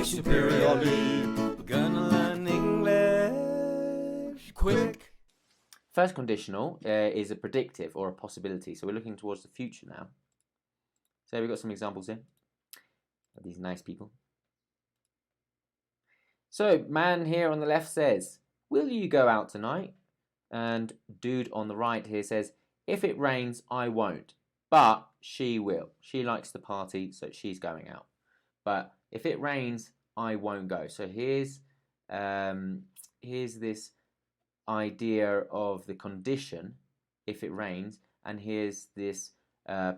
English superiorly. We're gonna learn English quick. First conditional is a predictive or a possibility. So we're looking towards the future now. So we've got some examples here of these nice people. So man here on the left says, will you go out tonight? And dude on the right here says, if it rains, I won't. But she will. She likes the party, so she's going out. But if it rains, I won't go. So here's this idea of the condition, if it rains, and here's this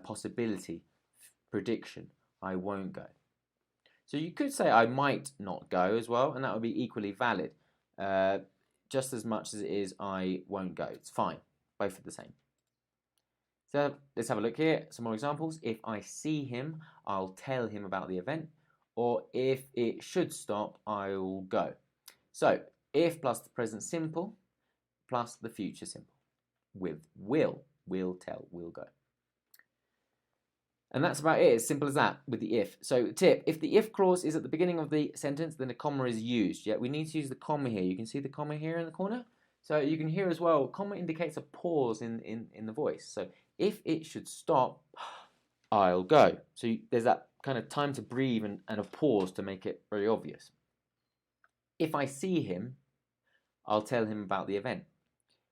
possibility, prediction, I won't go. So you could say I might not go as well, and that would be equally valid, just as much as it is I won't go. It's fine, both are the same. So let's have a look here, some more examples. If I see him, I'll tell him about the event, or if it should stop, I'll go. So if plus the present simple plus the future simple with will tell, will go. And that's about it, as simple as that with the if. So tip, if the if clause is at the beginning of the sentence, then a comma is used. Yeah, we need to use the comma here. You can see the comma here in the corner. So you can hear as well, comma indicates a pause in the voice. So if it should stop, I'll go. So there's that kind of time to breathe and a pause to make it very obvious. If I see him, I'll tell him about the event.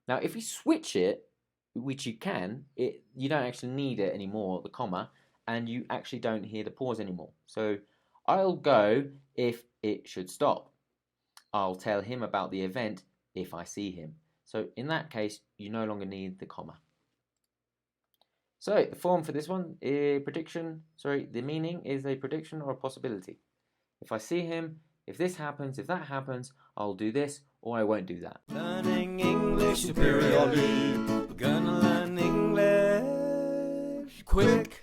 Now if you switch it, which you can, you don't actually need it anymore, the comma, and you actually don't hear the pause anymore. So I'll go if it should stop. I'll tell him about the event if I see him. So in that case, you no longer need the comma. So the form for this one, the meaning is a prediction or a possibility. If I see him, if this happens, if that happens, I'll do this or I won't do that. Learning English superiorly. We're gonna learn English quick.